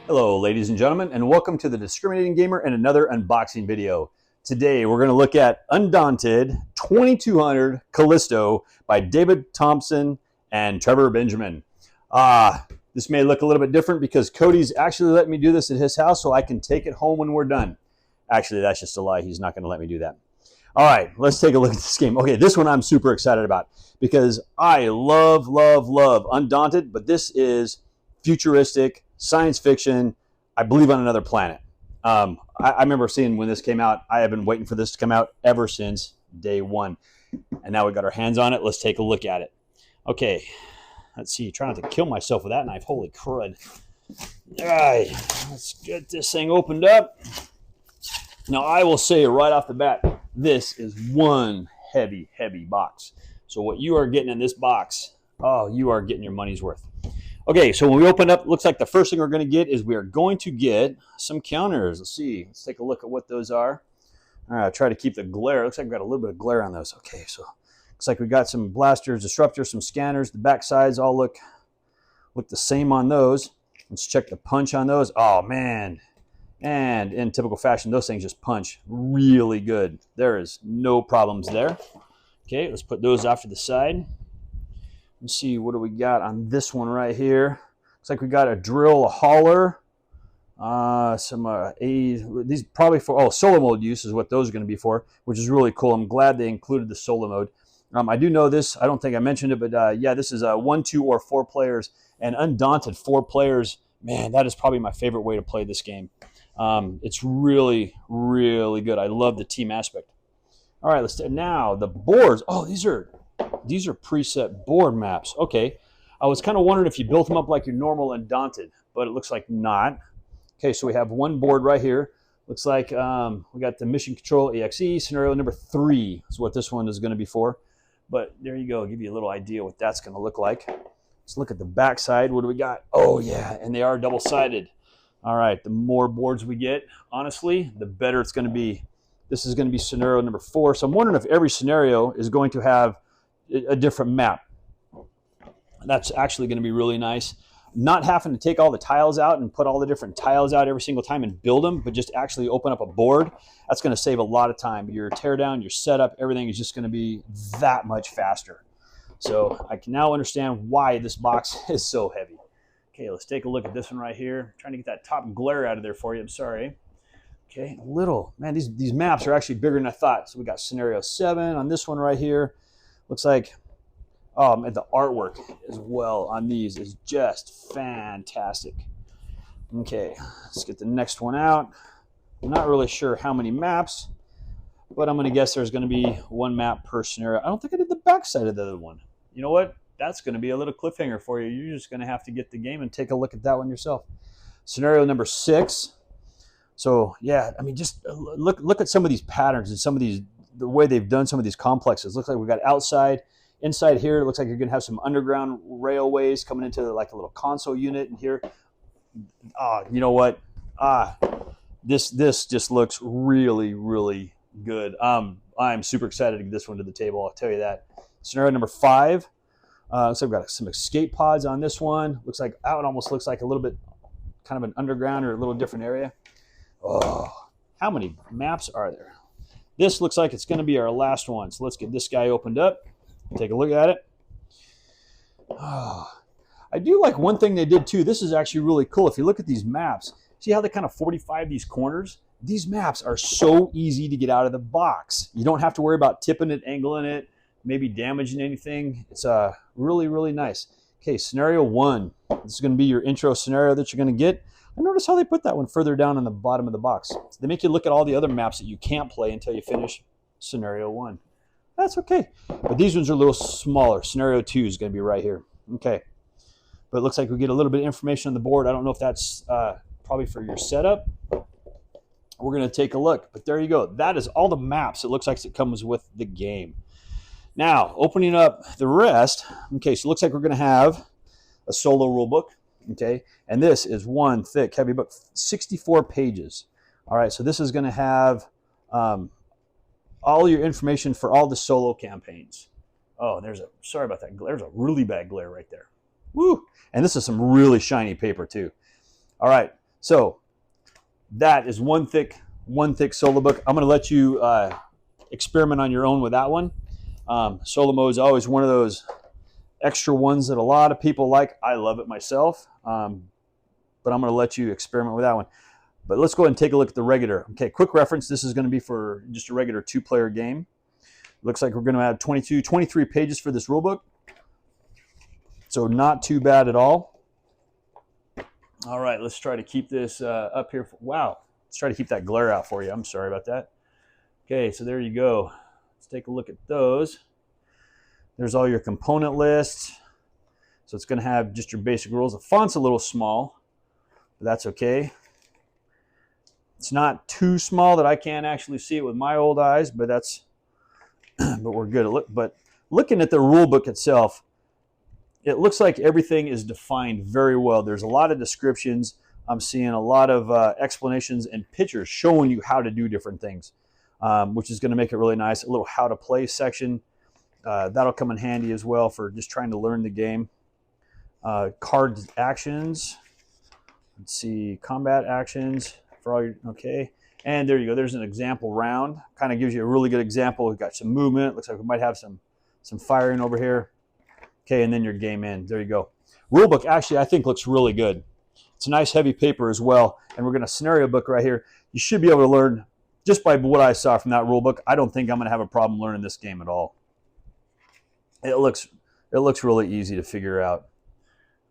Hello, ladies and gentlemen, and welcome to the Discriminating Gamer and another unboxing video. Today, we're going to look at Undaunted 2200 Callisto by David Thompson and Trevor Benjamin. This may look a little bit different because Cody's actually let me do this at his house so I can take it home when we're done. Actually, that's just a lie. He's not going to let me do that. All right, let's take a look at this game. Okay, this one I'm super excited about because I love Undaunted, but this is futuristic, science fiction, I believe on another planet. I remember seeing when this came out. I have been waiting for this to come out ever since day one. And now we got our hands on it. Let's take a look at it. Okay, let's see. Try not to kill myself with that knife. Holy crud. All right, let's get this thing opened up. Now, I will say right off the bat, this is one heavy box. So what you are getting in this box, oh, you are getting your money's worth. Okay, so when we open up, it looks like the first thing we're going to get is we are going to get some counters. Let's see. Let's take a look at what those are. All right, I'll try to keep the glare. Looks like we've got a little bit of glare on those. Okay, so looks like we got some blasters, disruptors, some scanners. The back sides all look the same on those. Let's check the punch on those. Oh, man. And in typical fashion, those things just punch really good. There is no problems there. Okay, let's put those off to the side. Let's see, what do we got on this one right here? Looks like we got a drill, a hauler, these probably for, solo mode use is what those are going to be for, which is really cool. I'm glad they included the solo mode. I do know this, I don't think I mentioned it, but yeah, this is 1, 2, or 4 players, and Undaunted 4 players, man, that is probably my favorite way to play this game. It's really good. I love the team aspect. All right, now the boards. Oh, these are preset board maps. Okay, I was kind of wondering if you built them up like your normal Undaunted, but it looks like not. Okay, so we have one board right here. Looks like we got the Mission Control EXE, scenario number 3 is what this one is going to be for. But there you go, I'll give you a little idea what that's going to look like. Let's look at the back side. What do we got? Oh yeah, and they are double-sided. All right, the more boards we get, honestly, the better it's going to be. This is going to be scenario number 4. So I'm wondering if every scenario is going to have a different map. That's actually going to be really nice. Not having to take all the tiles out and put all the different tiles out every single time and build them, but just actually open up a board. That's going to save a lot of time. Your teardown, your setup, everything is just going to be that much faster. So I can now understand why this box is so heavy. Okay, let's take a look at this one right here. I'm trying to get that top glare out of there for you. I'm sorry. Okay, man, these maps are actually bigger than I thought. So we got scenario 7 on this one right here. Looks like and the artwork as well on these is just fantastic. Okay, let's get the next one out. I'm not really sure how many maps, but I'm going to guess there's going to be 1 map per scenario. I don't think I did the back side of the other one. You know what? That's going to be a little cliffhanger for you. You're just going to have to get the game and take a look at that one yourself. Scenario number 6. So yeah, I mean, just look at some of these patterns and some of these, the way they've done some of these complexes. Looks like we've got outside. Inside here, it looks like you're going to have some underground railways coming into like a little console unit in here. You know what? This just looks really good. I'm super excited to get this one to the table. I'll tell you that. Scenario number 5. Looks like we've got some escape pods on this one. Looks like it almost looks like a little bit kind of an underground or a little different area. Oh, how many maps are there? This looks like it's going to be our last one. So let's get this guy opened up. Take a look at it. Oh, I do like one thing they did too. This is actually really cool. If you look at these maps, see how they kind of 45 these corners? These maps are so easy to get out of the box. You don't have to worry about tipping it, angling it, maybe damaging anything. It's really nice. Okay, scenario 1. This is going to be your intro scenario that you're going to get. I notice how they put that one further down on the bottom of the box. They make you look at all the other maps that you can't play until you finish scenario 1. That's okay. But these ones are a little smaller. Scenario 2 is going to be right here. Okay. But it looks like we get a little bit of information on the board. I don't know if that's probably for your setup. We're going to take a look. But there you go. That is all the maps it looks like it comes with the game. Now, opening up the rest. Okay, so it looks like we're going to have a solo rulebook. Okay. And this is one thick, heavy book. 64 pages. All right. So this is going to have all your information for all the solo campaigns. Oh, sorry about that. There's a really bad glare right there. Woo! And this is some really shiny paper too. All right, So that is one thick solo book. I'm going to let you experiment on your own with that one. Solo mode is always one of those extra ones that a lot of people like. I love it myself, but I'm going to let you experiment with that one. But let's go ahead and take a look at the regular. Okay, quick reference. This is going to be for just a regular 2-player game. Looks like we're going to have 23 pages for this rulebook. So not too bad at all. All right, let's try to keep this up here. Wow, let's try to keep that glare out for you. I'm sorry about that. Okay, so there you go. Let's take a look at those. There's all your component lists. So it's going to have just your basic rules. The font's a little small, but that's okay. It's not too small that I can't actually see it with my old eyes, but that's but we're good. But looking at the rule book itself, it looks like everything is defined very well. There's a lot of descriptions. I'm seeing a lot of explanations and pictures showing you how to do different things, which is going to make it really nice. A little how to play section. That'll come in handy as well for just trying to learn the game. Card actions. Let's see, combat actions for all your, okay. And there you go, there's an example round. Kind of gives you a really good example. We've got some movement. Looks like we might have some firing over here. Okay, and then your game end. There you go. Rulebook actually I think looks really good. It's a nice heavy paper as well. And we're going to scenario book right here. You should be able to learn just by what I saw from that rulebook. I don't think I'm going to have a problem learning this game at all. It looks really easy to figure out.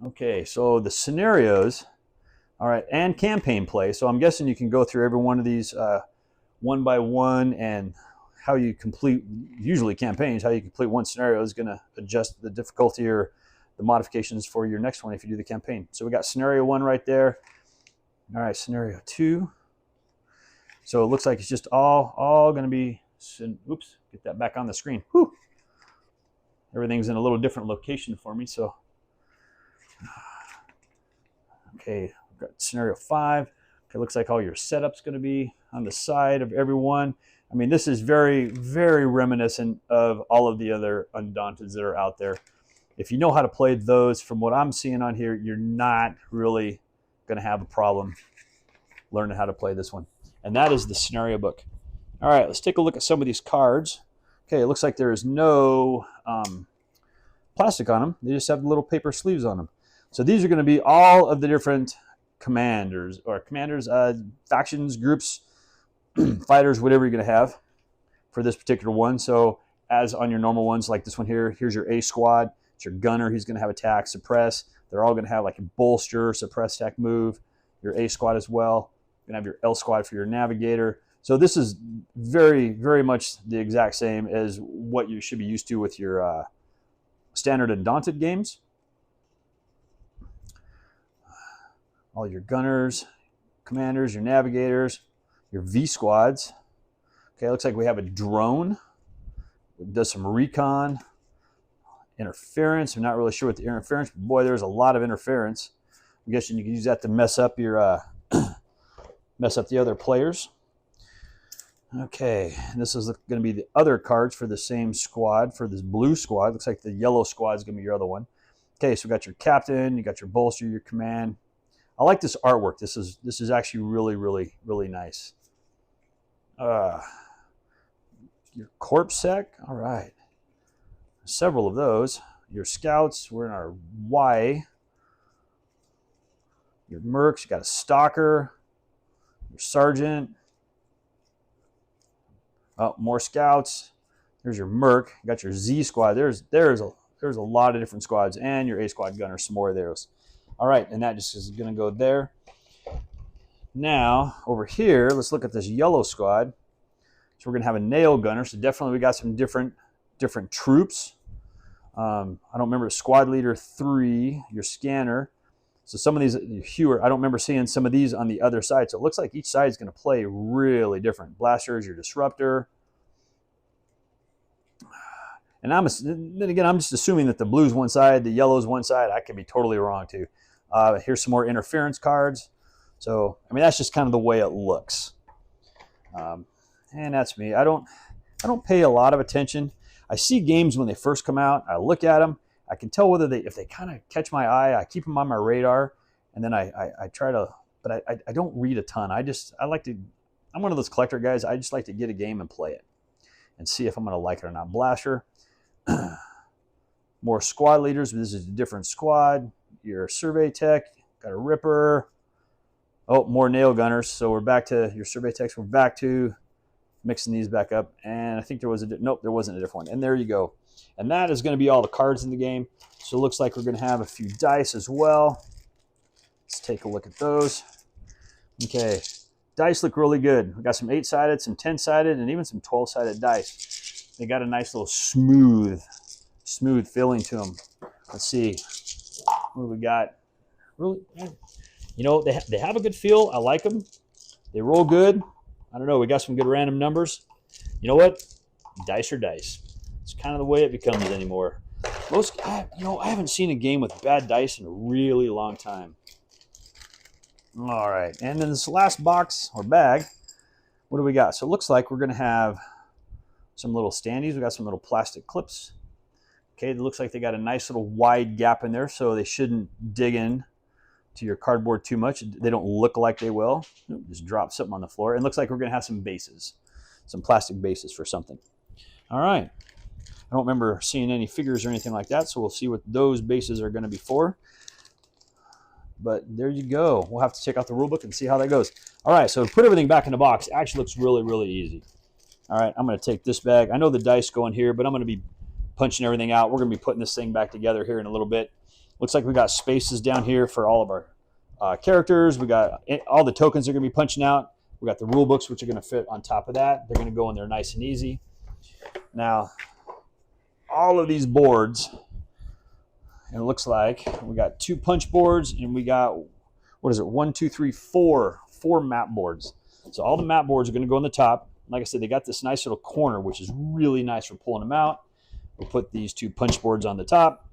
Okay, so the scenarios, all right, and campaign play. So I'm guessing you can go through every one of these one by one, and how you complete, usually campaigns, how you complete one scenario is going to adjust the difficulty or the modifications for your next one if you do the campaign. So we got scenario 1 right there. All right, scenario 2. So it looks like it's just all going to be, oops, get that back on the screen. Whew. Everything's in a little different location for me, so. Okay, we've got scenario 5. Okay, looks like all your setup's going to be on the side of every one. I mean, this is very, very reminiscent of all of the other Undaunteds that are out there. If you know how to play those, from what I'm seeing on here, you're not really going to have a problem learning how to play this one. And that is the scenario book. All right, let's take a look at some of these cards. Okay, it looks like there is no plastic on them. They just have little paper sleeves on them. So these are going to be all of the different commanders, factions, groups, fighters, whatever you're going to have for this particular one. So as on your normal ones, like this one here, here's your A squad. It's your gunner. He's going to have attack, suppress. They're all going to have like a bolster, suppress, attack, move. Your A squad as well. You're going to have your L squad for your navigator. So this is very, very much the exact same as what you should be used to with your standard Undaunted games. All your gunners, commanders, your navigators, your V squads. Okay, looks like we have a drone. It does some recon, interference. I'm not really sure what the interference, but boy, there's a lot of interference. I'm guessing you can use that to mess up your mess up the other players. Okay, and this is going to be the other cards for the same squad, for this blue squad. Looks like the yellow squad is going to be your other one. Okay, so we got your captain, you got your bolster, your command. I like this artwork. This is actually really, really, really nice. Your corpse sec, all right. Several of those. Your scouts, we're in our Y. Your mercs, you got a stalker. Your sergeant. Oh, more scouts. There's your merc. You got your Z squad. There's a lot of different squads, and your A squad gunner. Some more of those. All right, and that just is going to go there. Now, over here, let's look at this yellow squad. So we're going to have a nail gunner. So definitely we got some different troops. I don't remember squad leader 3, your scanner. So some of these, Hewer, I don't remember seeing some of these on the other side. So it looks like each side is going to play really different. Blaster is your disruptor. And then again, I'm just assuming that the blue's one side, the yellow's one side. I could be totally wrong too. Here's some more interference cards. So, I mean, that's just kind of the way it looks. And that's me. I don't pay a lot of attention. I see games when they first come out. I look at them. I can tell whether if they kind of catch my eye. I keep them on my radar, and then I try to but I don't read a ton. I like to, I'm one of those collector guys. I just like to get a game and play it and see if I'm going to like it or not. Blaster. More squad leaders. This is a different squad. Your survey tech. Got a ripper. Oh, more nail gunners. So we're back to your survey techs. We're back to mixing these back up. And I think there was nope, there wasn't a different one. And there you go. And that is going to be all the cards in the game. So it looks like we're going to have a few dice as well. Let's take a look at those. Okay. Dice look really good. We got some 8-sided, some 10-sided, and even some 12-sided dice. They got a nice little smooth feeling to them. Let's see. What do we got? Really, you know, they have a good feel. I like them. They roll good. I don't know. We got some good random numbers. You know what? Dice are dice. It's kind of the way it becomes anymore. I haven't seen a game with bad dice in a really long time. All right, and then this last box or bag, what do we got? So it looks like we're going to have some little standees. We got some little plastic clips. Okay, it looks like they got a nice little wide gap in there, so they shouldn't dig in to your cardboard too much. They don't look like they will. Just drop something on the floor. It looks like we're going to have some bases, some plastic bases for something. All right. I don't remember seeing any figures or anything like that, so we'll see what those bases are going to be for. But there you go. We'll have to check out the rulebook and see how that goes. All right, so put everything back in the box. It actually looks really, really easy. All right, I'm going to take this bag. I know the dice go in here, but I'm going to be punching everything out. We're going to be putting this thing back together here in a little bit. Looks like we got spaces down here for all of our characters. We got all the tokens are going to be punching out. We got the rule books, which are going to fit on top of that. They're going to go in there nice and easy. Now, all of these boards, and it looks like we got 2 punch boards, and we got, what is it, 1, 2, 3, 4 map boards. So all the map boards are going to go on the top. Like I said, they got this nice little corner, which is really nice for pulling them out. We'll put these 2 punch boards on the top.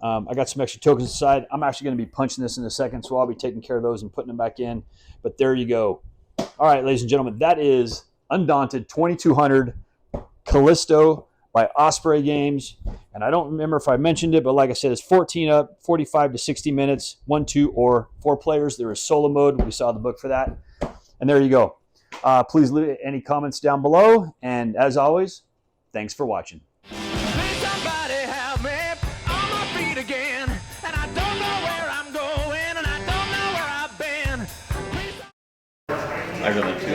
I got some extra tokens inside. I'm actually going to be punching this in a second, so I'll be taking care of those and putting them back in. But there you go. All right, ladies and gentlemen, that is Undaunted 2200 Callisto by Osprey Games. And I don't remember if I mentioned it, but like I said, it's 14 up, 45 to 60 minutes, 1, 2, or 4 players. There is solo mode. We saw the book for that. And there you go. Please leave any comments down below. And as always, thanks for watching. I really do.